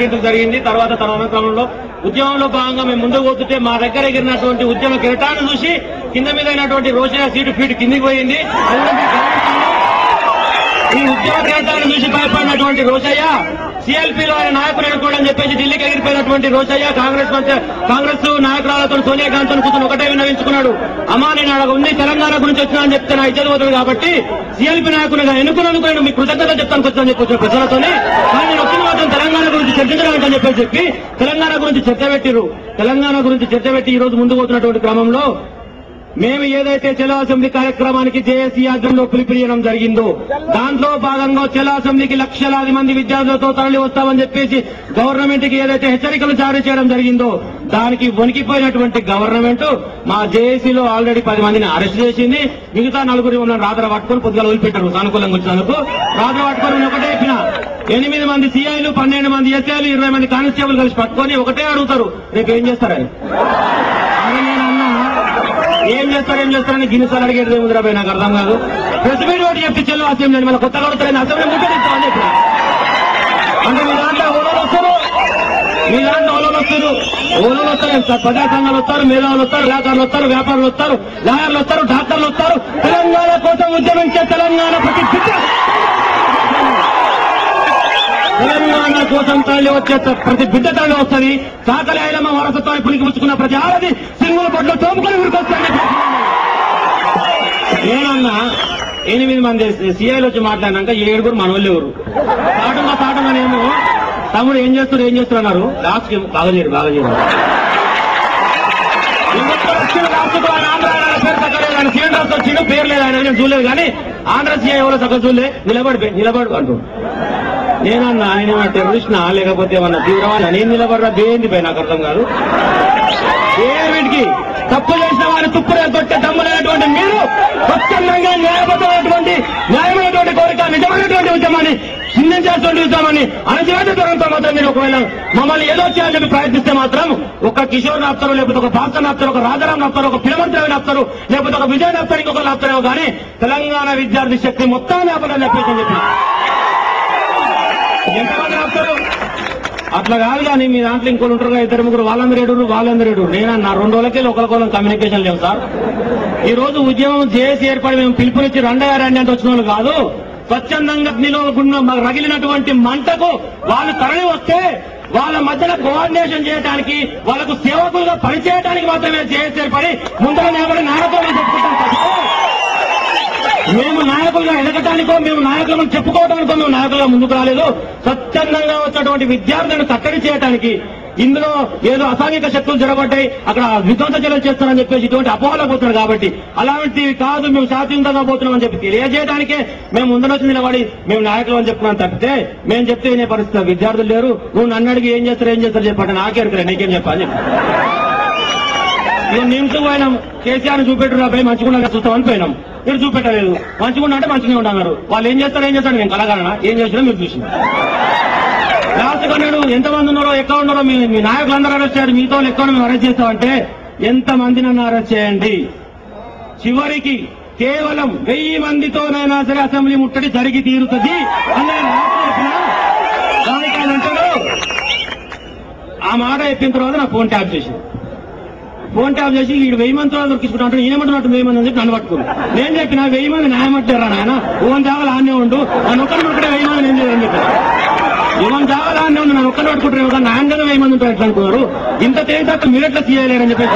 15th జరిగింది. తర్వాత తన క్రమంలో ఉద్యమంలో భాగంగా మేము ముందుకు పోతుంటే మా దగ్గర ఎగిరినటువంటి ఉద్యమ కిరటాన్ని చూసి కింద మీద అయినటువంటి రోషయ్య సీటు ఫీట్ కిందికి పోయింది. ఈ ఉద్యమ కిరటాన్ని చూసి భయపడినటువంటి రోషయ్య సిఎల్పీలో ఆయన నాయకులు అనుకోవడం చెప్పేసి ఢిల్లీకి ఎగిరిపోయినటువంటి రోషయ్య కాంగ్రెస్ నాయకురాలతో సోనియా గాంధీతో కూర్చొని ఒకటే విన్నవించుకున్నాడు. అమ్మా నేను అక్కడ ఉంది తెలంగాణ గురించి వచ్చినా అని చెప్తే నా ఇజ్జత్ పోతుంది కాబట్టి సిఎల్పీ నాయకులుగా ఎన్నుకున్నందుకు నేను మీ కృతజ్ఞత చెప్తాను వచ్చాను చెప్పొచ్చిన ప్రజలతోనే. కానీ నేను వచ్చిన మాత్రం తెలంగాణ గురించి చర్చించడానికి చెప్పి తెలంగాణ గురించి చర్చ పెట్టిరు. తెలంగాణ గురించి చర్చ పెట్టి ఈ రోజు ముందుకు పోతున్నటువంటి క్రమంలో మేము ఏదైతే చలో అసెంబ్లీ కార్యక్రమానికి జేఏసీ ఆధ్వర్యంలో పిలుపునియడం జరిగిందో దాంట్లో భాగంగా చలో అసెంబ్లీకి లక్షలాది మంది విద్యార్థులతో తరలి వస్తామని చెప్పేసి గవర్నమెంట్ కి ఏదైతే హెచ్చరికలు జారీ చేయడం జరిగిందో దానికి వణికిపోయినటువంటి గవర్నమెంట్ మా జేఏసీలో ఆల్రెడీ 10 మందిని అరెస్ట్ చేసింది. మిగతా 4 మమ్మల్ని రాత్రి పట్టుకుని పొద్దుగా వదిలిపెట్టారు. సానుకూలంగా వచ్చినందుకు రాత్రి పట్టుకొని ఒకటే చెప్పిన 8 మంది సిఐలు 12 మంది ఎస్ఐలు 20 మంది కానిస్టేబుల్ కలిసి పట్టుకొని ఒకటే అడుగుతారు రేపు ఏం చేస్తారని. ఏం చేస్తారని గిన్నెసార్లు అడిగేది ఏముందిరా పోయి నాకు అర్థం కాదు. ప్రెస్ మీట్ ఒకటి చెప్పి చెల్లు అసెంబ్లీ మళ్ళీ కొత్తగా అడుగుతారని అసెంబ్లీ ముట్టడిస్తామని చెప్పిన. అంటే మీ దాంట్లో ఓలోలు వస్తారు ఓలోలు వస్తారు ప్రజా సంఘాలు వస్తారు, మేధావులు వస్తారు, వ్యాపారులు వస్తారు, వ్యాపారులు వస్తారు, లాయర్లు వస్తారు, డాక్టర్లు వస్తారు. తెలంగాణ కోసం ఉద్యమించే తెలంగాణ కోసం తరలి వచ్చే ప్రతి బిడ్డ తరలి వస్తుంది. సాకలి ఐలమ్మ వారసత్వాన్ని పులికి పుచ్చుకున్న ప్రతి ఆరది సింగుల పట్లు తోముకొని ఊరికొస్తాను. నేనన్నా 8 మంది సీఐలు వచ్చి మాట్లాడినాక 7 మనోళ్ళు ఎవరు తాటంగానేమో తమ్ముడు ఏం చేస్తారు అన్నారు. లాస్ట్ బాగా చేయరు ఆయన సీఎం రాష్ట్రం వచ్చిండు పేరు లేదు ఆయన నేను చూడలేదు. కానీ ఆంధ్ర సీఐ ఎవరో చక్కగా చూడలే నిలబడు అంటూ నేనన్నా ఆయన ఏమన్నా టెర్రరిస్ట్నా లేకపోతే ఏమన్నా తీవ్రవాదా నేను నిలబడరా దేంది పై నాకు అర్థం కాదు. వీటికి తప్పు చేసిన వారిని తుప్పురే కొట్టే దమ్ములైనటువంటి మీరు స్వచ్ఛందంగా న్యాయమైనటువంటి కోరిక నిజమైనటువంటి ఉద్యమాన్ని చిందించేటువంటి ఉద్యమాన్ని అణచివేత దూరంతో మాత్రం మీరు ఒకవేళ మమ్మల్ని ఏదో చేయాలని చెప్పి ప్రయత్నిస్తే మాత్రం ఒక కిషోర్ ఆపుతారు, లేకపోతే ఒక భాస్కర్ ఆపుతారు, ఒక రాజారాం ఆపుతారు, ఒక పిలమంత్రి ఆపుతారు, లేకపోతే ఒక విజయ్ ఆపుతారు, ఇంకొకరు ఆపుతారేమో కానీ తెలంగాణ విద్యార్థి శక్తి మొత్తాన్ని ఆపదని చెప్పేసి చెప్పి ఎంతమంది ఆపుతారు. అట్లా కాదు. కానీ మీ దాంట్లో ఇంకోటి ఉంటారు 2-3 వాళ్ళందరూ ఏడు నేనన్నా 2 రోజులకే ఒకరికొకరు కమ్యూనికేషన్ లేవు సార్. ఈ రోజు ఉద్యమం జేఏసీ ఏర్పడి మేము పిలుపునిచ్చి రండి అంటే వచ్చిన వాళ్ళు కాదు. స్వచ్ఛందంగా రగిలినటువంటి మంటకు వాళ్ళు తరలి వస్తే వాళ్ళ మధ్యన కోఆర్డినేషన్ చేయడానికి వాళ్ళకు సేవకులుగా పనిచేయడానికి మాత్రమే జేఏసీ ఏర్పడి ముందర నిలబడి నాయకులు చెప్పుకుంటాం తప్పితే మేము నాయకులుగా ఎదగటానికో మేము నాయకులను చెప్పుకోవడానికో మేము నాయకులుగా ముందుకు రాలేదు. స్వచ్ఛందంగా వచ్చినటువంటి విద్యార్థులను కట్టడి చేయడానికి ఇందులో ఏదో అసాంఘిక శక్తులు జరగబడ్డాయి, అక్కడ విధ్వంస చర్యలు చేస్తారని చెప్పేసి ఇటువంటి అపోహలకు పోతున్నారు. కాబట్టి అలాంటివి కాదు, మేము శాంతియుతంగా పోతున్నామని చెప్పి తెలియజేయడానికే మేము ముందరొచ్చి నిలబడి మేము నాయకులు అని చెప్పుకున్నాం తప్పితే మేము చెప్తే వినే పరిస్థితి విద్యార్థులు లేరు. నువ్వు నన్ను అడిగి ఏం చేస్తారు చెప్పండి నాకేరుకులే నీకేం చెప్పాలని చెప్పి మేము నిమ్స్ పోయినాం. కేసీఆర్ చూపెట్టున్నా పోయి మంచిగా చూస్తామని పోయినాం. మీరు చూపెట్టలేదు. మంచిగా అంటే మంచిగా ఉండన్నారు. వాళ్ళు ఏం చేస్తారు నేను కలగాలనా ఏం చేసినా మీరు చూసిన లాస్ట్ కొన్నాడు. ఎంతమంది ఉన్నారో ఎక్కడ ఉన్నారో మీ నాయకులందరూ అరెస్ట్ చేయాలి, మీతో ఎక్కడ మేము అరెస్ట్ చేస్తామంటే ఎంతమంది నన్ను అరెస్ట్ చేయండి, చివరికి కేవలం 1000 మందితోనైనా సరే అసెంబ్లీ ముట్టడి జరిగి తీరుతుంది అని దానికి ఆయన అంటారు. ఆ మాట చెప్పిన తర్వాత నా ఫోన్ ట్యాప్ చేసి వీడు 1000 మందితో దొరికించుకుంటా ఈయనమంటున్నట్టు 1000 మంది అని చెప్పి నన్ను పట్టుకుని నేను చెప్పిన 1000 మంది న్యాయమంటారా నాయన ఓన్ జాగాలు ఆనే ఉండు నన్ను ఒక్కరిని పట్టుకుంటే 1000 మంది ఏం చేయాలని చెప్పారు. ఓన్ జాగాలు ఆనే ఉండు నన్ను ఒక్కరిని పట్టుకుంటారు న్యాయంగా 1000 మంది ఉంటారు ఎట్లా అనుకున్నారు. ఇంత తేలిక మీరు ఎట్లా తీయలేరని చెప్పేసి